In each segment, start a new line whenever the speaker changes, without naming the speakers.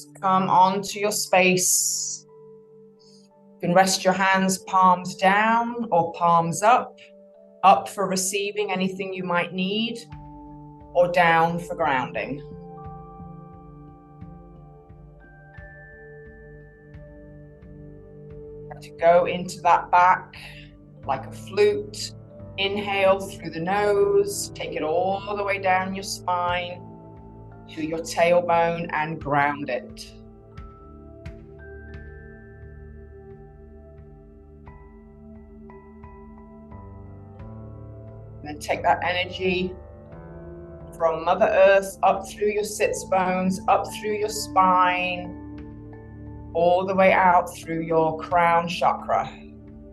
Just come onto your space. You can rest your hands palms down or palms up for receiving anything you might need, or down for grounding. To go into that back like a flute. Inhale through the nose, take it all the way down your spine to your tailbone and ground it. And then take that energy from Mother Earth up through your sits bones, up through your spine, all the way out through your crown chakra,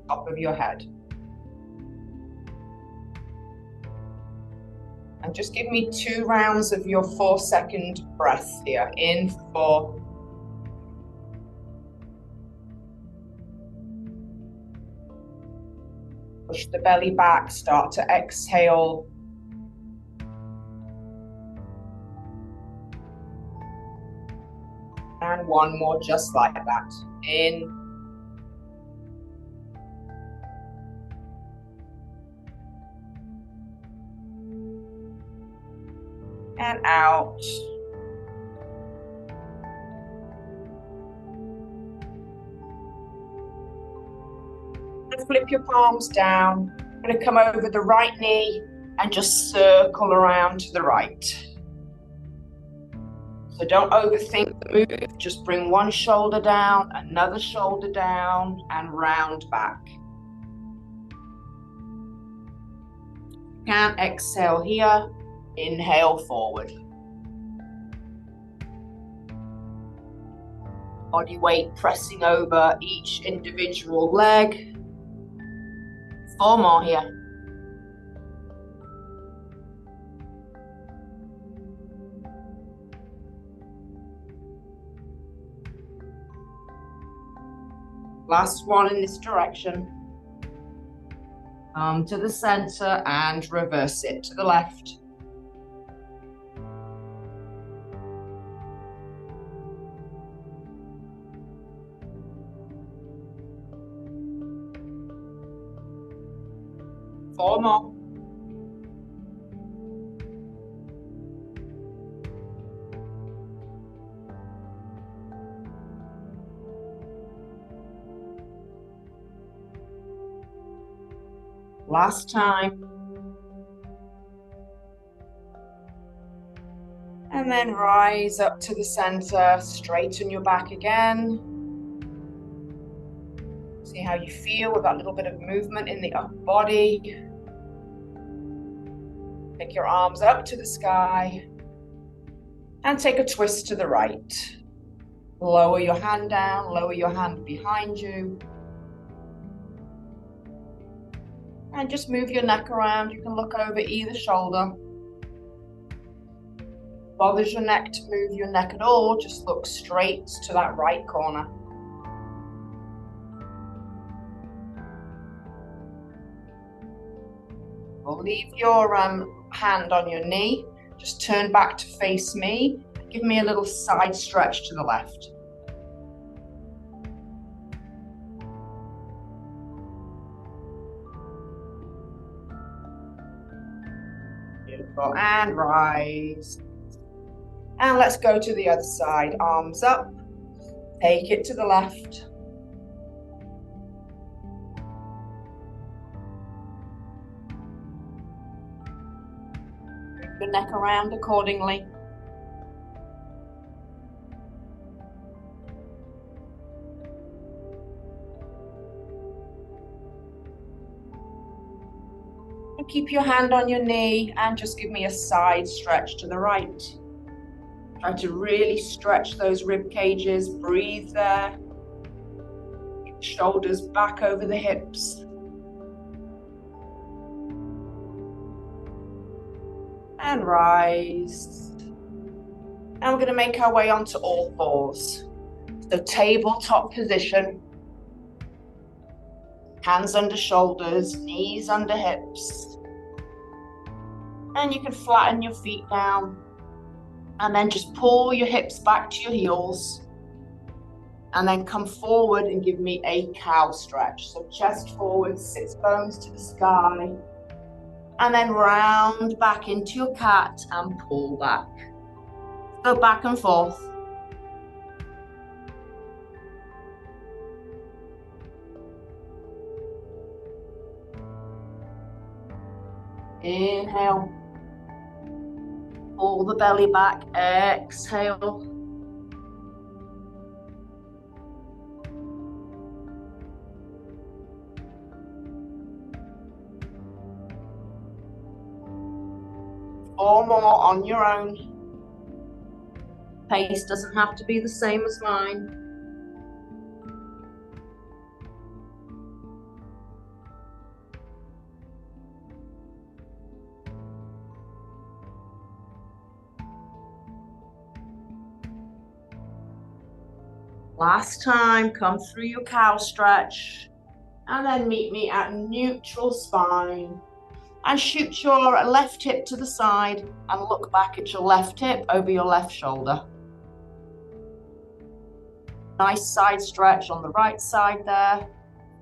top of your head. And just give me 2 rounds of your 4-second breath here. In for 4. Push the belly back, start to exhale. And 1 more just like that. In. And out. And flip your palms down. I'm going to come over the right knee and just circle around to the right. So don't overthink the move, just bring one shoulder down, another shoulder down, and round back. You can exhale here, inhale forward. Body weight pressing over each individual leg. 4 more here. Last one in this direction. Come to the center and reverse it to the left. Four more. Last time. And then rise up to the center, straighten your back again. See how you feel with that little bit of movement in the upper body. Take your arms up to the sky and take a twist to the right. Lower your hand down, lower your hand behind you. And just move your neck around. You can look over either shoulder. Bothers your neck to move your neck at all, just look straight to that right corner. We'll leave your hand on your knee. Just turn back to face me. Give me a little side stretch to the left. Beautiful. And rise. And let's go to the other side. Arms up. Take it to the left. Move your neck around accordingly. And keep your hand on your knee and just give me a side stretch to the right. Try to really stretch those rib cages. Breathe there. Shoulders back over the hips. And rise. And we're going to make our way onto all fours. So tabletop position. Hands under shoulders, knees under hips. And you can flatten your feet down. And then just pull your hips back to your heels. And then come forward and give me a cow stretch. So chest forward, sits bones to the sky. And then round back into your cat and pull back. Go back and forth. Inhale. Pull the belly back. Exhale. Or more on your own. Pace doesn't have to be the same as mine. Last time, come through your cow stretch. And then meet me at neutral spine. And shoot your left hip to the side and look back at your left hip over your left shoulder. Nice side stretch on the right side there.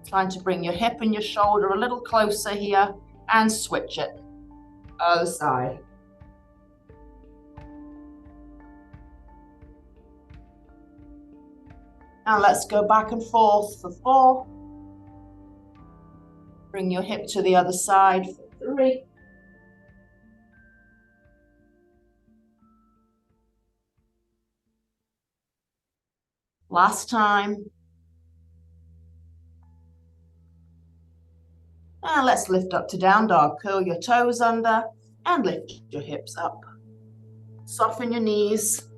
Trying to bring your hip and your shoulder a little closer here and switch it. Other side. Now let's go back and forth for 4. Bring your hip to the other side for 3. Last time. And let's lift up to down dog. Curl your toes under and lift your hips up. Soften your knees.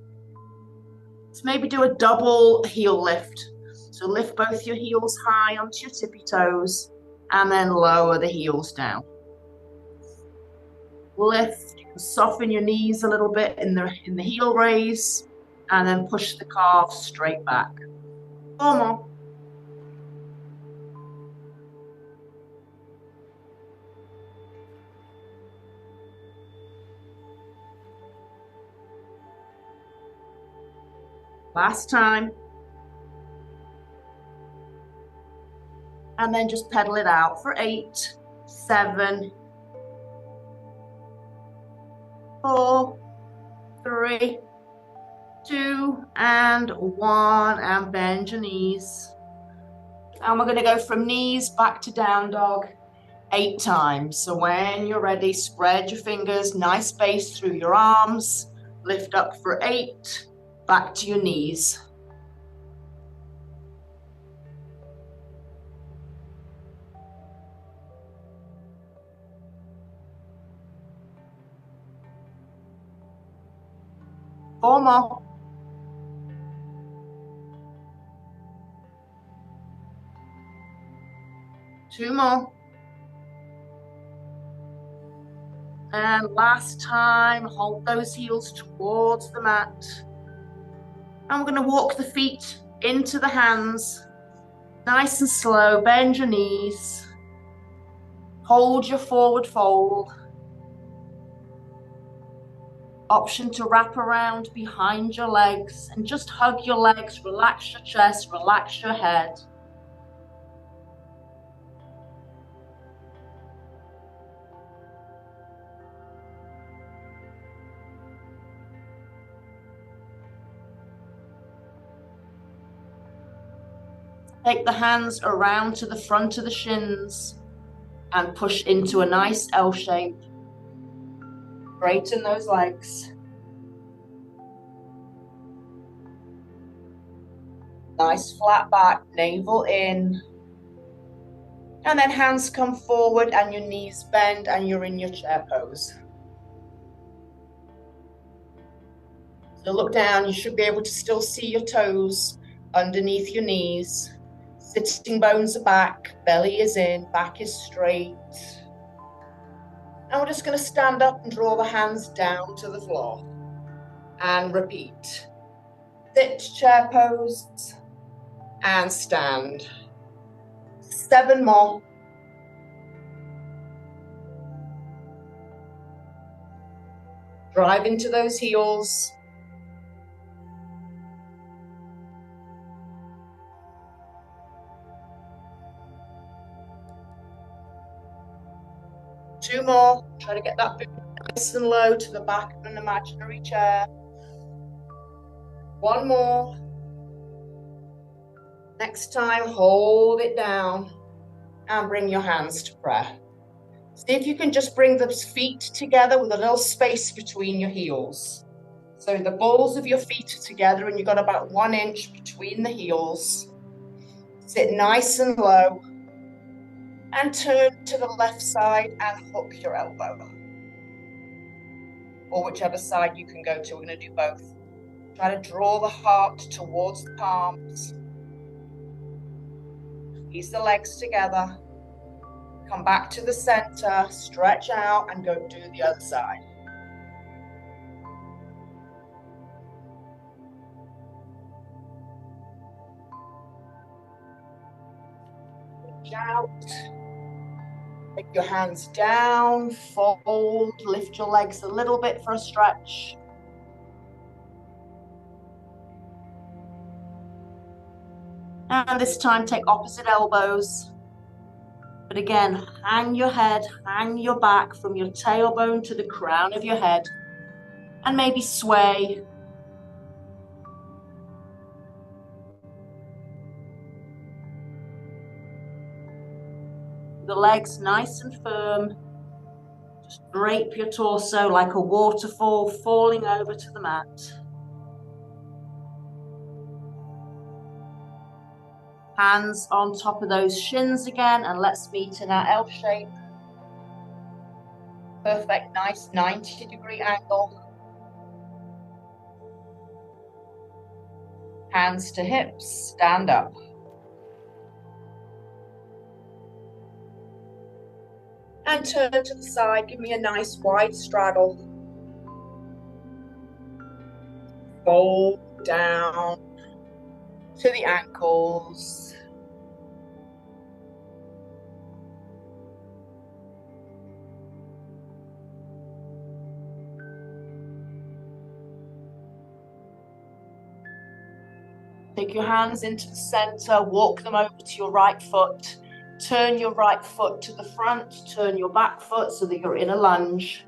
Let's maybe do a double heel lift. So lift both your heels high onto your tippy toes and then lower the heels down. Lift, soften your knees a little bit in the heel raise and then push the calves straight back. 4 more. Last time. And then just pedal it out for 8, 7, 4, 3, 2, and 1. And bend your knees. And we're going to go from knees back to down dog 8 times. So when you're ready, spread your fingers, nice space through your arms. Lift up for 8. Back to your knees. Four more. Two more. And last time, hold those heels towards the mat. And we're going to walk the feet into the hands. Nice and slow, bend your knees. Hold your forward fold. Option to wrap around behind your legs and just hug your legs, relax your chest, relax your head. Take the hands around to the front of the shins and push into a nice L shape. Straighten those legs. Nice flat back, navel in. And then hands come forward and your knees bend and you're in your chair pose. So look down, you should be able to still see your toes underneath your knees. Sitting bones are back, belly is in, back is straight. And we're just going to stand up and draw the hands down to the floor. And repeat. Sit, chair pose, and stand. 7 more. Drive into those heels. more. Try to get that boot nice and low to the back of an imaginary chair. One more. Next time, hold it down and bring your hands to prayer. See if you can just bring the feet together with a little space between your heels. So the balls of your feet are together and you've got about 1 inch between the heels. Sit nice and low and turn to the left side and hook your elbow. Or whichever side you can go to, we're going to do both. Try to draw the heart towards the palms. Squeeze the legs together. Come back to the center, stretch out and go do the other side. Reach out. Take your hands down, fold, lift your legs a little bit for a stretch. And this time take opposite elbows. But again, hang your head, hang your back from your tailbone to the crown of your head. And maybe sway. The legs nice and firm. Just drape your torso like a waterfall falling over to the mat. Hands on top of those shins again, and let's meet in our L shape. Perfect, nice 90-degree angle. Hands to hips, stand up. And turn to the side, give me a nice wide straddle. Fold down to the ankles. Take your hands into the center, walk them over to your right foot. Turn your right foot to the front, turn your back foot so that you're in a lunge.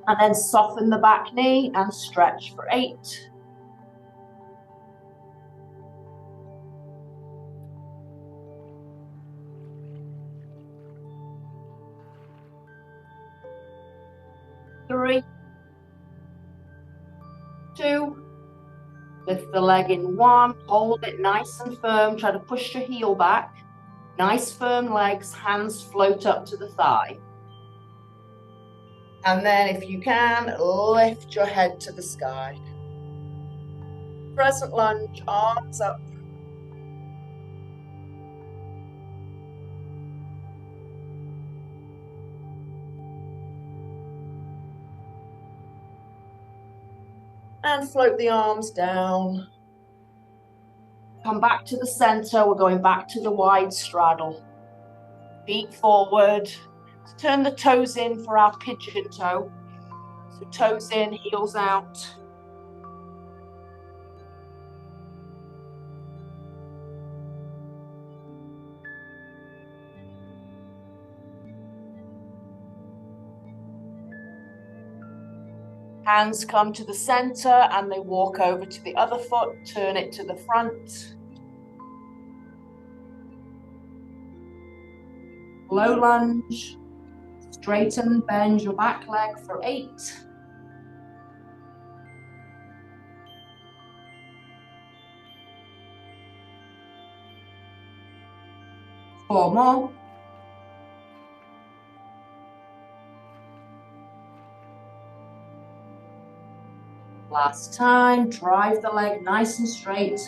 And then soften the back knee and stretch for 8. Three, 2, lift the leg in 1, hold it nice and firm, try to push your heel back. Nice firm legs, hands float up to the thigh. And then if you can, lift your head to the sky. Crescent lunge, arms up. And float the arms down. Come back to the center, we're going back to the wide straddle. Feet forward. Turn the toes in for our pigeon toe. So toes in, heels out. Hands come to the center and they walk over to the other foot, turn it to the front. Low lunge, straighten, bend your back leg for 8. 4 more. Last time, drive the leg nice and straight.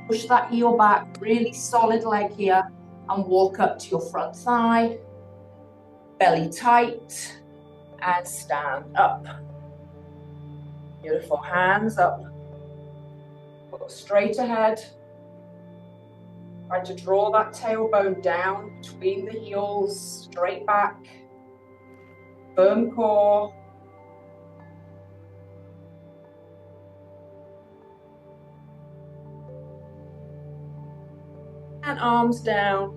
Push that heel back, really solid leg here, and walk up to your front thigh. Belly tight, and stand up. Beautiful, hands up. Look straight ahead. Try to draw that tailbone down between the heels, straight back. Firm core. And arms down.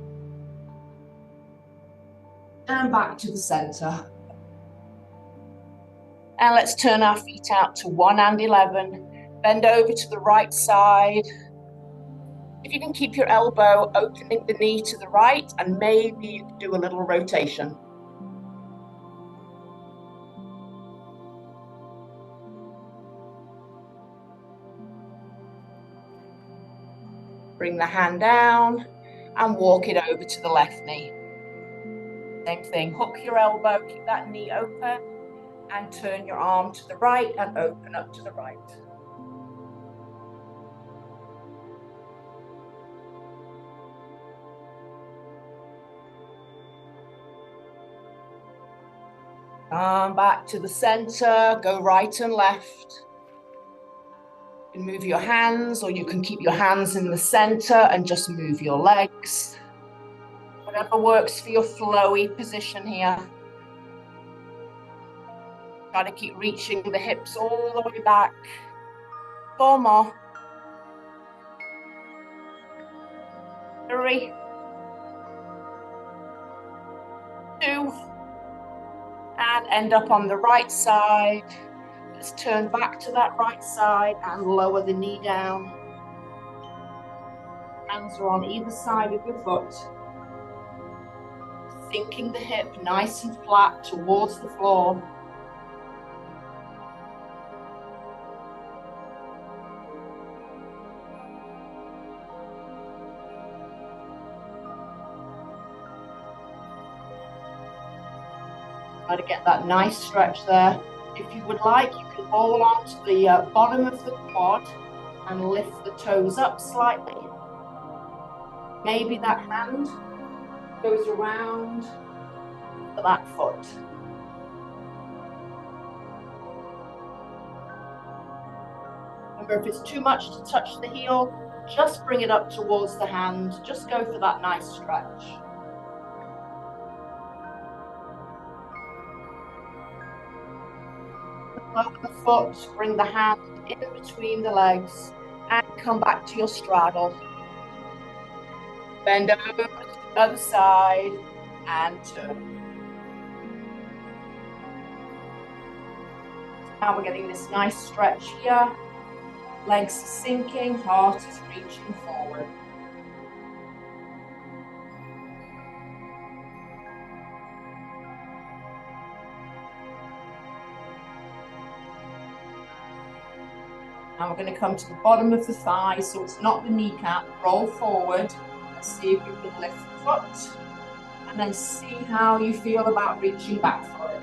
and back to the center. And let's turn our feet out to 1 and 11. Bend over to the right side. If you can keep your elbow opening the knee to the right, and maybe you can do a little rotation. Bring the hand down and walk it over to the left knee. Same thing, hook your elbow, keep that knee open, and turn your arm to the right and open up to the right. Come back to the center, go right and left. You can move your hands, or you can keep your hands in the center and just move your legs. Whatever works for your flowy position here. Try to keep reaching the hips all the way back. 4 more. 3, 2, and end up on the right side. Let's turn back to that right side and lower the knee down. Hands are on either side of your foot. Sinking the hip nice and flat towards the floor. Try to get that nice stretch there. If you would like, you can roll onto the bottom of the quad and lift the toes up slightly. Maybe that hand goes around for that foot. Remember, if it's too much to touch the heel, just bring it up towards the hand. Just go for that nice stretch. Lower the foot, bring the hand in between the legs, and come back to your straddle. Bend over to the other side and turn. Now we're getting this nice stretch here. Legs sinking, heart is reaching forward. Now we're going to come to the bottom of the thigh, so it's not the kneecap. Roll forward. Let's see if you can lift the foot. And then see how you feel about reaching back for it.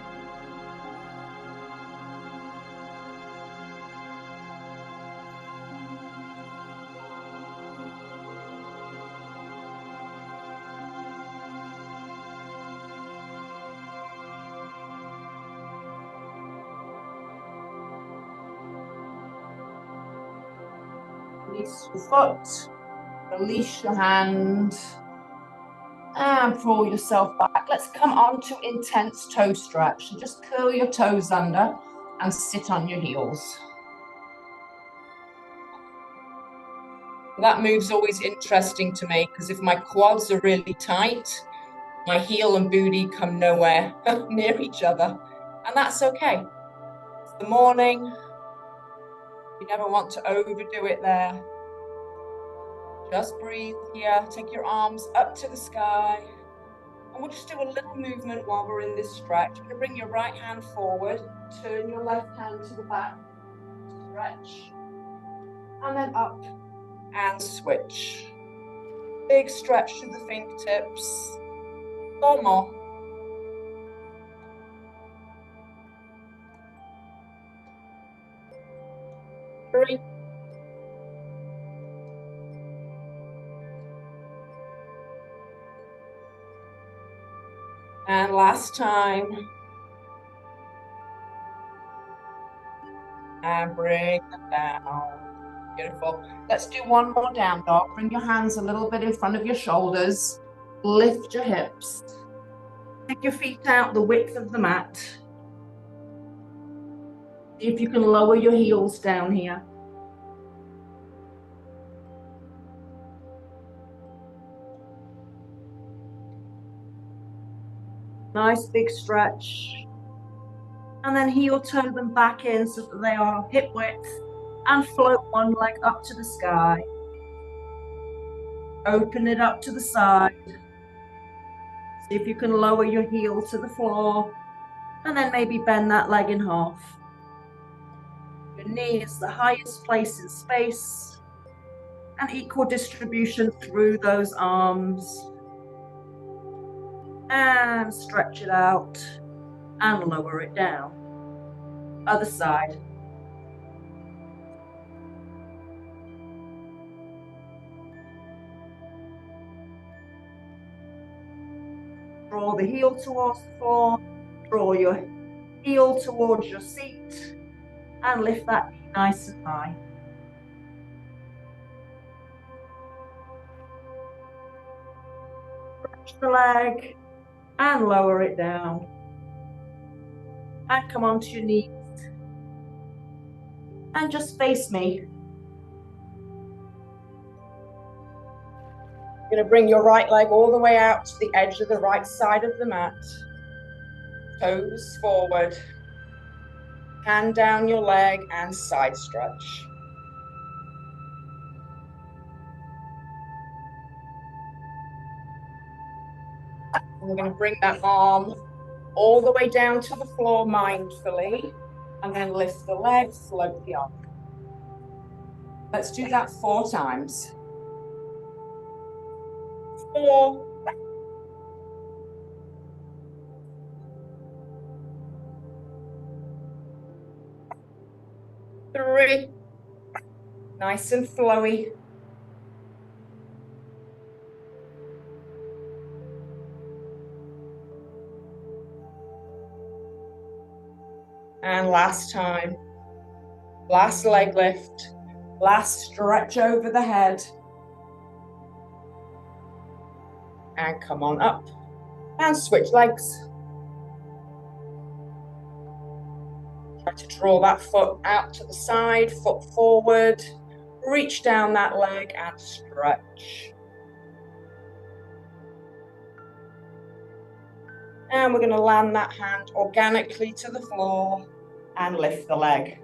Release your foot, release your hand, and pull yourself back. Let's come on to intense toe stretch. So just curl your toes under and sit on your heels. That move's always interesting to me because if my quads are really tight, my heel and booty come nowhere near each other, and that's okay. It's the morning. You never want to overdo it there. Just breathe here. Take your arms up to the sky. And we'll just do a little movement while we're in this stretch. You're going to bring your right hand forward. Turn your left hand to the back. Stretch. And then up and switch. Big stretch to the fingertips. 4 more. 3. And last time. And bring them down. Beautiful. Let's do one more down dog. Bring your hands a little bit in front of your shoulders. Lift your hips. Take your feet out the width of the mat. See if you can lower your heels down here.
Nice big stretch. And then heel toe them back in so that they are hip width and float one leg up to the sky. Open it up to the side. See if you can lower your heel to the floor and then maybe bend that leg in half. Your knee is the highest place in space and equal distribution through those arms. And stretch it out and lower it down. Other side. Draw the heel towards the floor. Draw your heel towards your seat and lift that knee nice and high. Stretch the leg and lower it down. And come onto your knees. And just face me. You're going to bring your right leg all the way out to the edge of the right side of the mat. Toes forward. Hand down your leg and side stretch. And we're going to bring that arm all the way down to the floor mindfully. And then lift the leg, float the arm. Let's do that 4 times. 4. 3. Nice and flowy. And last time. Last leg lift. Last stretch over the head. And come on up. And switch legs. Try to draw that foot out to the side, foot forward. Reach down that leg and stretch. And we're going to land that hand organically to the floor and lift the leg.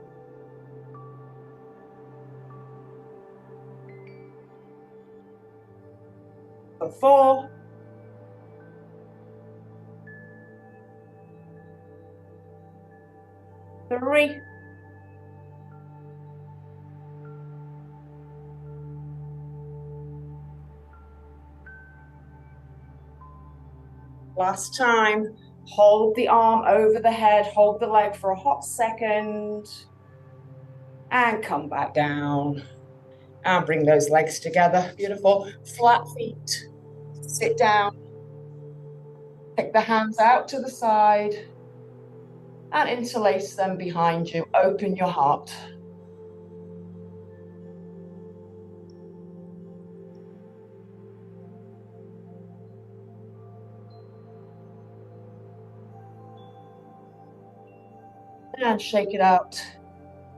For 4. 3. 'Last time. Hold the arm over the head, hold the leg for a hot second, and come back down. And bring those legs together. Beautiful. Flat feet. Sit down. Take the hands out to the side and interlace them behind you. Open your heart. And shake it out.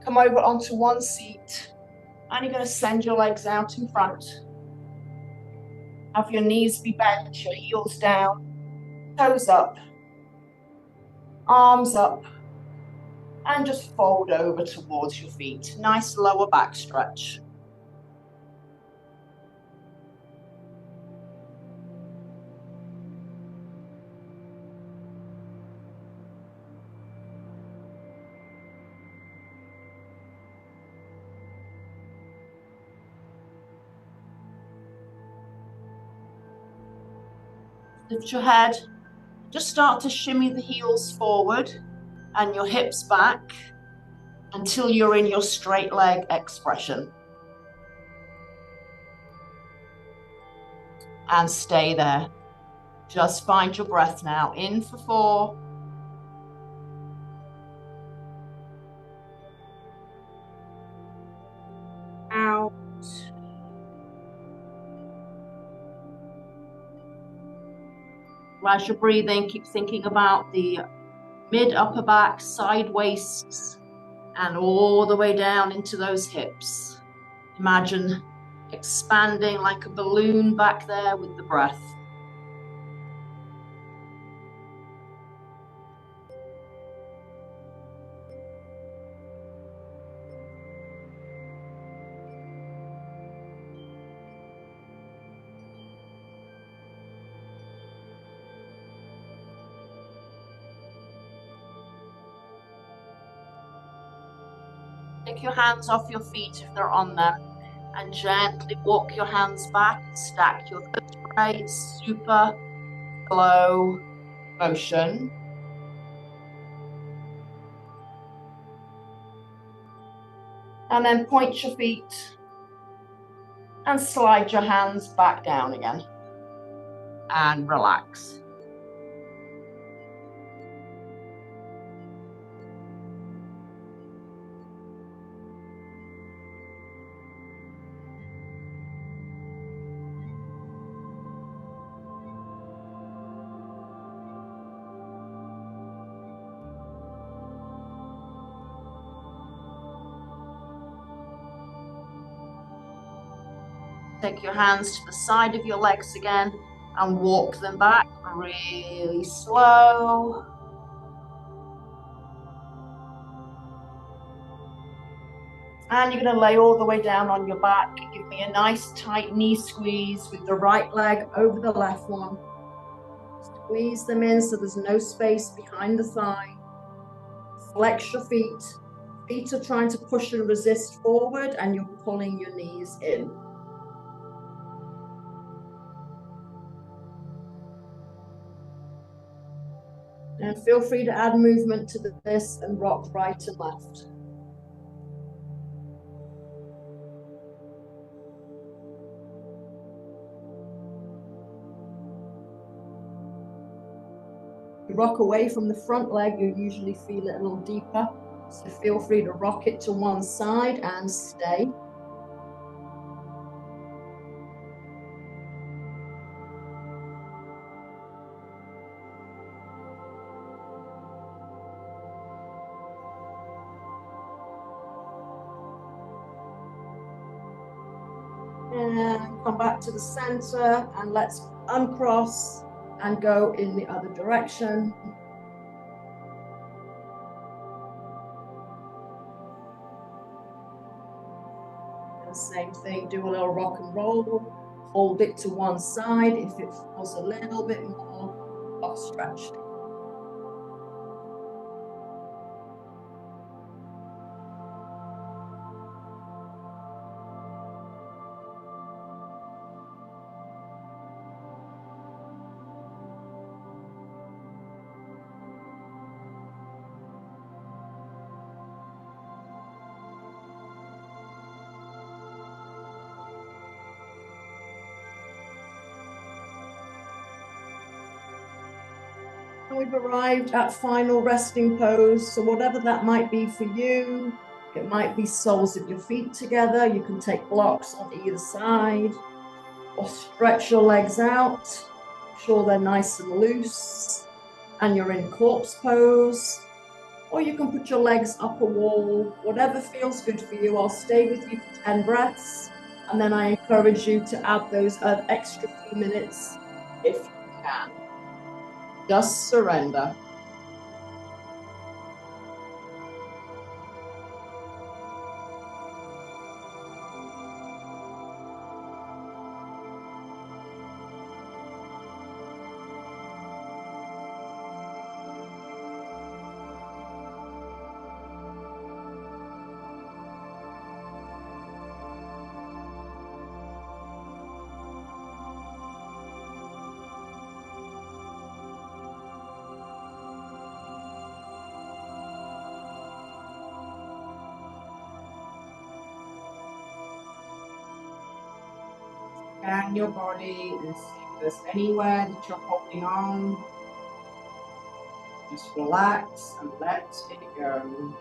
Come over onto one seat. And you're going to send your legs out in front. Have your knees be bent, your heels down, toes up, arms up, and just fold over towards your feet. Nice lower back stretch. Lift your head, just start to shimmy the heels forward and your hips back until you're in your straight leg expression. And stay there. Just find your breath now. In for 4. Out. As you're breathing, keep thinking about the mid upper back, side waists, and all the way down into those hips. Imagine expanding like a balloon back there with the breath.
Take your hands off your feet if they're on them and gently walk your hands back and stack your vertebrae. Super slow motion. And then point your feet and slide your hands back down again. And relax. Take your hands to the side of your legs again and walk them back really slow. And you're going to lay all the way down on your back. Give me a nice tight knee squeeze with the right leg over the left one. Squeeze them in so there's no space behind the thigh. Flex your feet. Feet are trying to push and resist forward, and you're pulling your knees in. And feel free to add movement to this and rock right and left. You rock away from the front leg, you usually feel it a little deeper. So feel free to rock it to one side and stay. And come back to the center and let's uncross and go in the other direction. And same thing, do a little rock and roll, hold it to one side if it feels a little bit more off stretched. We've arrived at final resting pose. So whatever that might be for you, it might be soles of your feet together. You can take blocks on either side or stretch your legs out. Make sure they're nice and loose and you're in corpse pose. Or you can put your legs up a wall, whatever feels good for you. I'll stay with you for 10 breaths. And then I encourage you to add those extra few minutes if you can. Just surrender. Scan your body and see if there's anywhere that you're holding on. Just relax and let it go.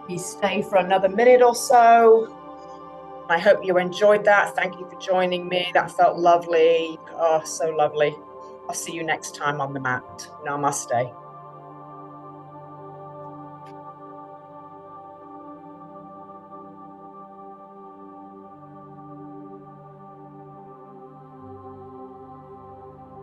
You stay for another minute or so.
I hope you enjoyed that. Thank you for joining me. That felt lovely. Oh, so lovely. I'll see you next time on the mat. Namaste.